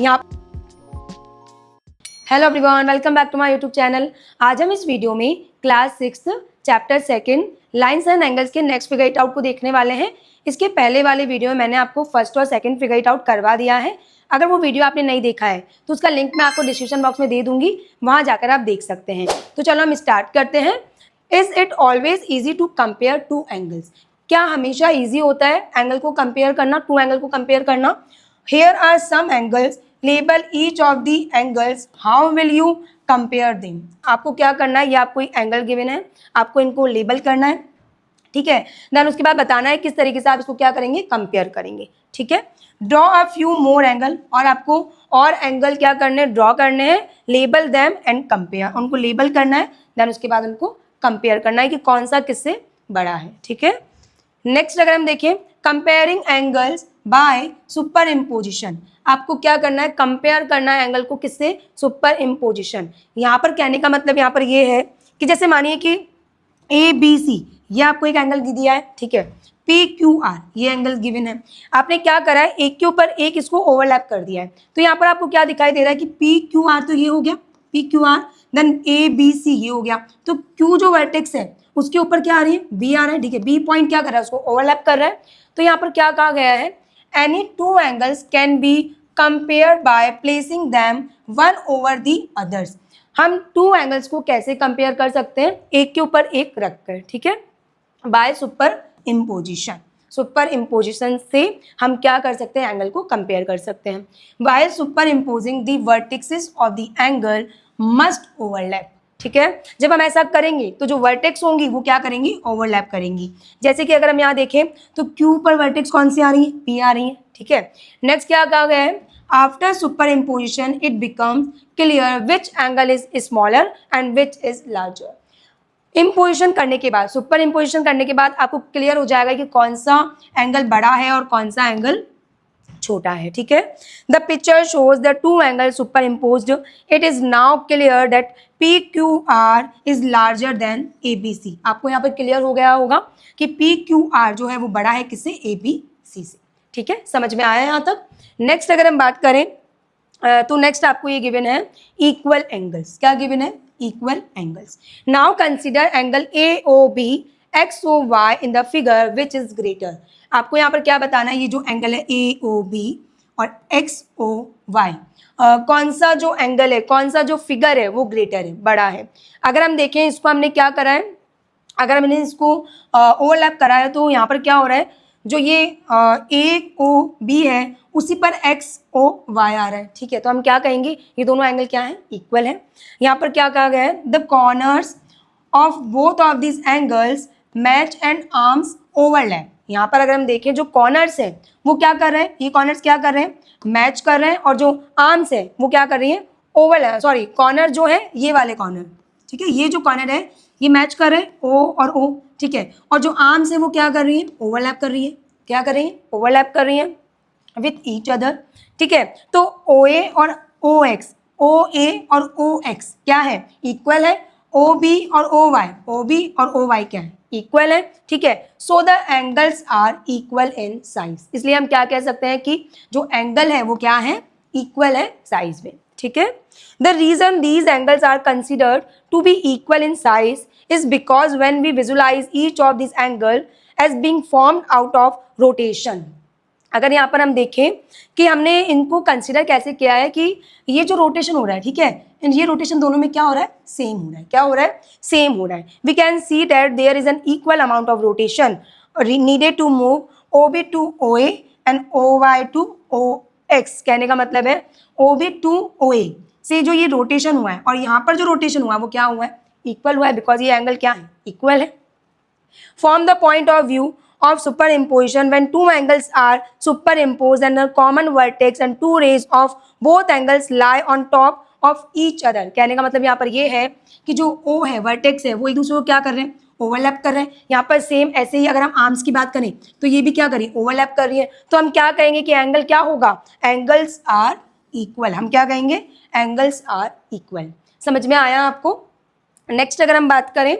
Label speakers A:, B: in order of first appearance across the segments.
A: यहाँ hello everyone, welcome back to my YouTube channel. आज हम इस वीडियो में class 6 chapter 2 lines and angles के नेक्स्ट फिगर इट आउट को देखने वाले हैं। इसके पहले वाले वीडियो में मैंने आपको फर्स्ट और सेकंड फिगर इट आउट करवा दिया है। अगर वो वीडियो आपने नहीं देखा है तो उसका लिंक मैं आपको डिस्क्रिप्शन बॉक्स में दे दूंगी, वहां जाकर आप देख सकते हैं। तो चलो हम स्टार्ट करते हैं। Is it always easy to compare two angles? क्या हमेशा ईजी होता है एंगल को कंपेयर करना, टू एंगल को कंपेयर करना? Here are some angles, label each of the angles, how will you compare them? आपको क्या करना है, ये आपको एक एंगल गिवन है, आपको इनको लेबल करना है, ठीक है। देन उसके बाद बताना है किस तरीके से आप इसको क्या करेंगे, कंपेयर करेंगे, ठीक है। Draw a few more angle, और आपको और एंगल क्या करने हैं, ड्रॉ करने हैं। लेबल देम एंड कंपेयर, उनको लेबल करना है, देन उसके बाद उनको कंपेयर करना है कि कौन सा किससे बड़ा है, ठीक है। नेक्स्ट अगर हम देखें, comparing angles by super imposition, आपको क्या करना है, कंपेयर करना है एंगल को किससे, सुपर इम्पोजिशन। यहाँ पर कहने का मतलब यहाँ पर ये है कि जैसे मानिए कि ABC, ये आपको एक एंगल दिया है, ठीक है। PQR, ये एंगल गिवन है, आपने क्या करा है, एक के ऊपर एक इसको ओवरलैप कर दिया है। तो यहाँ पर आपको क्या दिखाई दे रहा है कि PQR तो ये हो गया PQR, देन ABC ये हो गया। तो Q जो वर्टेक्स है उसके ऊपर क्या आ रही है, B आ रहा है, ठीक है। B पॉइंट क्या कर रहा है, उसको ओवरलैप कर रहा है। तो यहाँ पर क्या कहा गया है, any two angles can be compare by placing them one over the others. हम टू एंगल्स को कैसे कंपेयर कर सकते हैं, एक के ऊपर एक रखकर, ठीक है, by super imposition. Super imposition से हम क्या कर सकते हैं, एंगल को कंपेयर कर सकते हैं। By super imposing the vertexes of the angle must overlap, ठीक है। जब हम ऐसा करेंगे तो जो वर्टेक्स होंगी वो क्या करेंगी, ओवरलैप करेंगी। जैसे कि अगर हम यहाँ देखें तो Q पर वर्टेक्स कौन सी आ रही है, P आ रही है, ठीक है। नेक्स्ट क्या कहा गया है, after super imposition it becomes clear which angle is smaller and which is larger. Imposition करने के बाद, सुपर इम्पोजिशन करने के बाद आपको क्लियर हो जाएगा कि कौन सा एंगल बड़ा है और कौन सा एंगल छोटा है, ठीक है। The picture shows the two angle super imposed, it is now clear that PQR is larger than ABC। आपको यहाँ पर क्लियर हो गया होगा कि PQR जो है वो बड़ा है किससे, ABC से, ठीक है। समझ में आया यहाँ तक? नेक्स्ट अगर हम बात करें तो नेक्स्ट आपको ये गिवन है इक्वल एंगल्स। क्या गिवन है, equal angles. Now consider angle AOB XOY in the figure which is greater. आपको यहाँ पर क्या बताना है, ये जो एंगल है AOB और XOY, कौन सा जो एंगल है, कौन सा जो फिगर है वो ग्रेटर है, बड़ा है। अगर हम देखें इसको हमने क्या करा है, अगर हमने इसको ओवरलैप करा है तो यहाँ पर क्या हो रहा है, जो ये AOB है उसी पर XOY आ रहा है, ठीक है। तो हम क्या कहेंगे, ये दोनों एंगल क्या है, इक्वल है। यहाँ पर क्या कहा गया है, the corners of both of this angles match and arms overlap. यहाँ पर अगर हम देखें जो कॉर्नर्स है वो क्या कर रहे हैं, ये कॉर्नर्स क्या कर रहे हैं, मैच कर रहे हैं, और जो आर्म्स है वो क्या कर रही है, ओवरलैप, सॉरी कॉर्नर जो है ये वाले कॉर्नर, ठीक है, ये जो कॉर्नर है ये मैच कर रहे हैं O और O, ठीक है। और जो आर्म्स है वो क्या कर रही है, ओवरलैप कर रही है, क्या कर रही है, ओवरलैप कर रही है विथ ईच अदर, ठीक है। तो OA और OX, OA और OX क्या है, इक्वल है। OB और OB और OY क्या है, इक्वल है, ठीक है। So the angles are equal in size, इसलिए हम क्या कह सकते हैं कि जो एंगल है वो क्या है, इक्वल है साइज में, ठीक है। The reason these angles are considered to be equal in size is because when we visualize each of this angle as being formed out of rotation. अगर यहाँ पर हम देखें कि हमने इनको कंसिडर कैसे किया है कि ये जो रोटेशन हो रहा है, ठीक है, ये रोटेशन दोनों में क्या हो रहा है, सेम हो रहा है, क्या हो रहा है, सेम हो रहा है। We can see that there is an equal amount of rotation needed to move OB to OA and OY to OX। कहने का मतलब है OB टू OA से जो ये रोटेशन हुआ है और यहाँ पर जो रोटेशन हुआ है वो क्या हुआ है, इक्वल हुआ है, बिकॉज ये एंगल क्या है, इक्वल है। From the point of view of superimposition, when two angles are superimposed and a common vertex and two rays of both angles lie on top of each other। कहने का मतलब यहाँ पर ये है कि जो O है, वर्टेक्स है, वो एक दूसरे को क्या कर रहे हैं, ओवरलैप कर रहे हैं। यहाँ पर सेम ऐसे ही अगर हम आर्म्स की बात करें तो ये भी क्या करें, ओवरलैप कर रही है। तो हम क्या कहेंगे कि एंगल क्या होगा, एंगल्स आर इक्वल। हम क्या कहेंगे, एंगल्स आर इक्वल। समझ में आया आपको? नेक्स्ट अगर हम बात करें,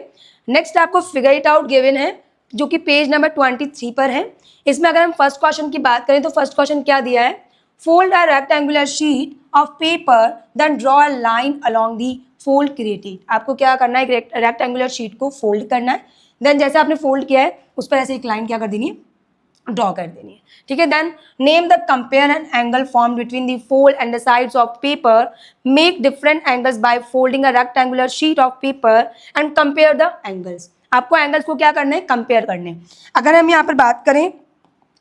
A: नेक्स्ट आपको फिगर इट आउट गिवन है जो कि पेज नंबर 23 पर है। इसमें अगर हम फर्स्ट क्वेश्चन की बात करें तो फर्स्ट क्वेश्चन क्या दिया है, fold a rectangular sheet of paper then draw a line along the fold created। आपको क्या करना है, एक रेक्टेंगुलर शीट को फोल्ड करना है, देन जैसे आपने फोल्ड किया है उस पर ऐसे एक लाइन क्या कर देनी है, ड्रॉ कर देनी है, ठीक है। Then name the compare and angle form between the fold and the sides of paper, make different angles by folding a rectangular sheet of paper and compare the angles. आपको एंगल्स को क्या करना है, कंपेयर करने। अगर हम यहाँ पर बात करें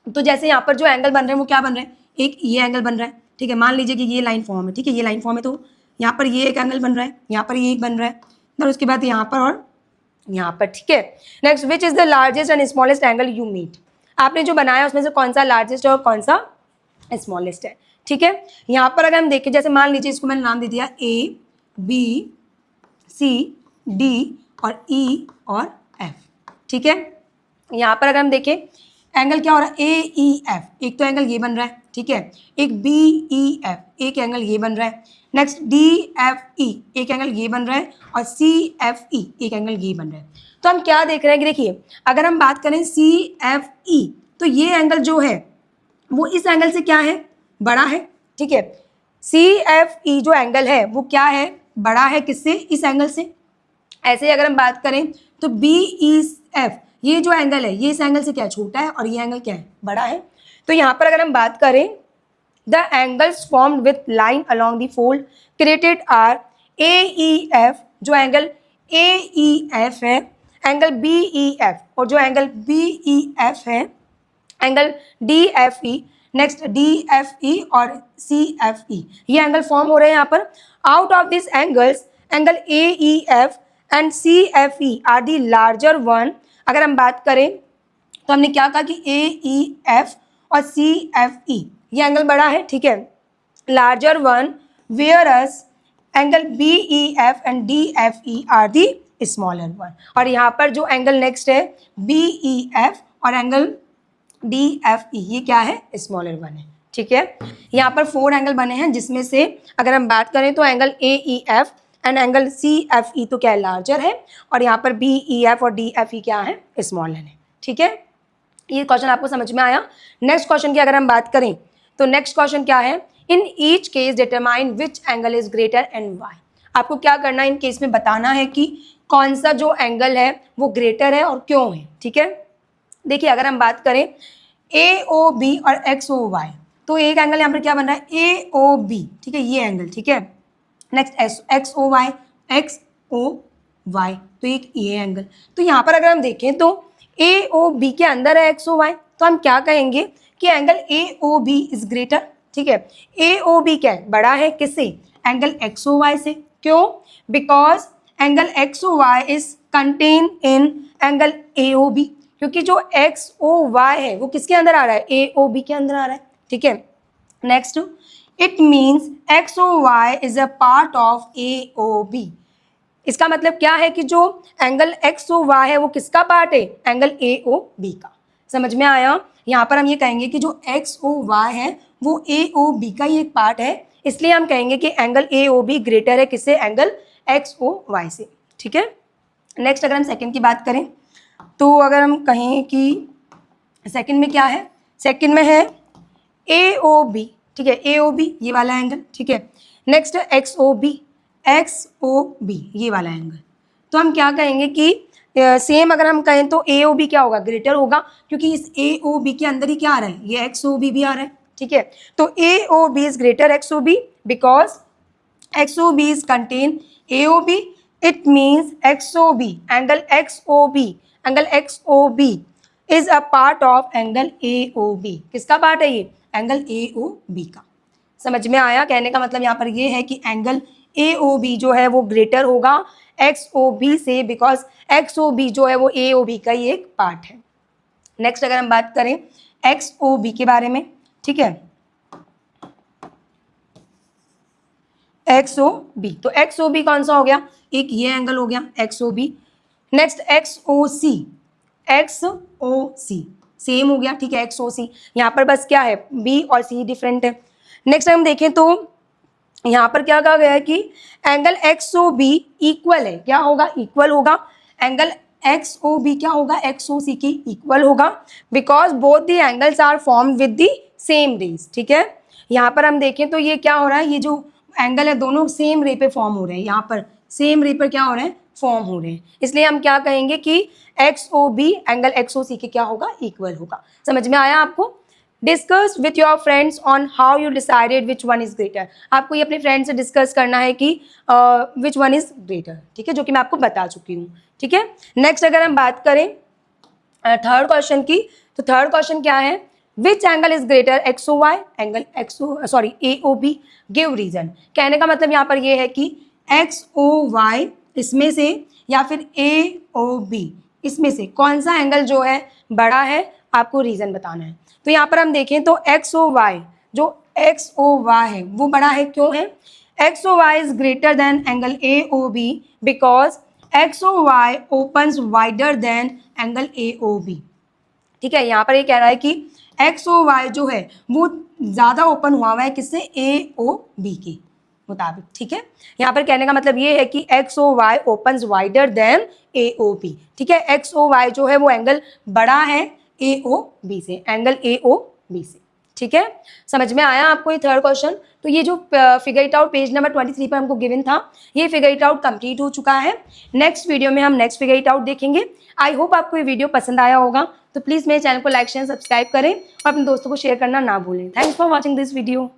A: तो जैसे यहाँ पर जो एंगल बन रहे हैं वो क्या बन रहे हैं, एक ये एंगल बन रहा है, ठीक है। मान लीजिए कि ये लाइन फॉर्म है, ठीक है, ये लाइन फॉर्म है, तो यहाँ पर ये एक एंगल बन रहा है, यहाँ पर ये एक बन रहा है, फिर उसके बाद यहाँ पर और यहाँ पर, ठीक है। Next, which is the largest and smallest angle you meet. आपने जो बनाया उसमें से कौन सा लार्जेस्ट है और कौन सा स्मॉलेस्ट है, ठीक है। यहाँ पर अगर हम देखें, जैसे मान लीजिए इसको मैंने नाम दे दिया A B C D और E और F, ठीक है। यहाँ पर अगर हम देखें एंगल क्या हो रहा है, AEF, एक तो एंगल ये बन रहा है, ठीक है, एक BEF, एक एंगल ये बन रहा है, नेक्स्ट DFE, एक एंगल ये बन रहा है, और CFE, एक एंगल ये बन रहा है। तो हम क्या देख रहे हैं कि देखिए अगर हम बात करें CFE, तो ये एंगल जो है वो इस एंगल से क्या है, बड़ा है, ठीक है। CFE जो एंगल है वो क्या है, बड़ा है, किससे, इस एंगल से। ऐसे ही अगर हम बात करें तो BEF, ये जो एंगल है ये इस एंगल से क्या छोटा है और ये एंगल क्या है, बड़ा है। तो यहाँ पर अगर हम बात करें the angles formed with line along the fold created are AEF, जो एंगल AEF है, एंगल BEF, और जो एंगल BEF है एंगल DFE, नेक्स्ट DFE और CFE, ये एंगल फॉर्म हो रहे हैं यहाँ पर। Out of this angles angle AEF and CFE are the larger one. अगर हम बात करें तो हमने क्या कहा कि AEF और CFE ये एंगल बड़ा है, ठीक है, larger one, whereas angle BEF and DFE are the smaller one. और यहाँ पर जो एंगल नेक्स्ट है BEF और एंगल DFE, ये क्या है, स्मॉलर वन है, ठीक है। यहाँ पर 4 एंगल बने हैं जिसमें से अगर हम बात करें तो angle AEF and angle CFE तो क्या है, लार्जर है, और यहाँ पर BEF और DFE क्या है, स्मॉलर है, ठीक है। ये क्वेश्चन आपको समझ में आया। नेक्स्ट क्वेश्चन की अगर हम बात करें तो नेक्स्ट क्वेश्चन क्या है, in each case determine which angle is greater and why. आपको क्या करना है, इन केस में बताना है कि कौन सा जो एंगल है वो ग्रेटर है और क्यों है, ठीक है। देखिए अगर हम बात करें AOB और XOY, तो एक एंगल यहाँ पर क्या बन रहा है, AOB, ठीक है, ये एंगल, ठीक है। नेक्स्ट XOY, तो एक ये एंगल। तो यहाँ पर अगर हम देखें तो AOB के अंदर है XOY, तो हम क्या कहेंगे कि एंगल AOB इज ग्रेटर, ठीक है। AOB क्या है, बड़ा है, किससे, एंगल XOY से। क्यों, because angle XOY is contain in angle AOB, क्योंकि जो XOY है वो किसके अंदर आ रहा है, AOB के अंदर आ रहा है, ठीक है। Next, it means XOY is a part of AOB। इसका मतलब क्या है कि जो एंगल XOY है वो किसका पार्ट है, एंगल AOB का। समझ में आया। यहाँ पर हम ये कहेंगे कि जो XOY है वो AOB का ही एक पार्ट है, इसलिए हम कहेंगे कि एंगल AOB ग्रेटर है किससे, एंगल XOY से, ठीक है। नेक्स्ट अगर हम सेकंड की बात करें तो अगर हम कहें कि सेकंड में क्या है, सेकंड में है AOB, ठीक है, AOB ये वाला एंगल, ठीक है। नेक्स्ट XOB ये वाला एंगल। तो हम क्या कहेंगे कि सेम अगर हम कहें तो AOB क्या होगा, ग्रेटर होगा, क्योंकि इस AOB के अंदर ही क्या आ रहा है, ये XOB भी आ रहा है, ठीक है। तो AOB is greater XOB because XOB is contain AOB, it means angle XOB is a part of angle AOB। किसका पार्ट है ये, एंगल AOB का। समझ में आया। कहने का मतलब यहाँ पर ये है कि एंगल AOB जो है वो ग्रेटर होगा XOB से, बिकॉज XOB जो है वो AOB का ही एक पार्ट है। नेक्स्ट अगर हम बात करें XOB के बारे में, ठीक है, XOB, तो XOB कौन सा हो गया, एक ये एंगल हो गया XOB। नेक्स्ट XOC सेम हो गया, ठीक है, XOC। यहाँ पर बस क्या है, B और C डिफरेंट है। नेक्स्ट हम देखें तो यहाँ पर क्या कहा गया है कि एंगल XOB इक्वल है, क्या होगा, इक्वल होगा, एंगल XOB क्या होगा, XOC की इक्वल होगा, because both the angles are formed with the same rays, ठीक है। यहाँ पर हम देखें तो ये क्या हो रहा है, ये जो एंगल है दोनों सेम रे पे फॉर्म हो रहे हैं, यहाँ पर सेम रे पर क्या हो रहे हैं, फॉर्म हो रहे हैं, इसलिए हम क्या कहेंगे कि XOB एंगल XOC के क्या होगा, इक्वल होगा। समझ में आया आपको? Discuss with your friends on how you decided which one is greater. आपको ये अपने फ्रेंड से डिस्कस करना है कि विच वन इज ग्रेटर, ठीक है, जो कि मैं आपको बता चुकी हूँ, ठीक है। नेक्स्ट अगर हम बात करें थर्ड क्वेश्चन की, तो थर्ड क्वेश्चन क्या है, which angle is greater, XOY angle AOB, give reason. कहने का मतलब यहाँ पर ये है कि XOY इसमें से या फिर AOB इसमें से कौन सा एंगल जो है बड़ा है, आपको रीजन बताना है। तो यहाँ पर हम देखें तो XOY, जो XOY है वो बड़ा है, क्यों है, XOY is greater than angle AOB because XOY opens wider than angle AOB। ठीक है, यहाँ पर ये कह रहा है कि XOY जो है वो ज़्यादा ओपन हुआ है किससे, AOB के मुताबिक। ठीक है, यहाँ पर कहने का मतलब ये है कि XOY opens wider than AOB। ठीक है, XOY जो है वो एंगल बड़ा है AOB से, एंगल AOB से। ठीक है, समझ में आया आपको ये थर्ड क्वेश्चन? तो ये जो figure it out page number 23 पर हमको गिवन था, ये फिगर इट आउट कंप्लीट हो चुका है। नेक्स्ट वीडियो में हम नेक्स्ट फिगर इट आउट देखेंगे। आई होप आपको ये वीडियो पसंद आया होगा, तो प्लीज़ मेरे चैनल को लाइक शेयर सब्सक्राइब करें और अपने दोस्तों को शेयर करना ना भूलें। Thanks for watching this video.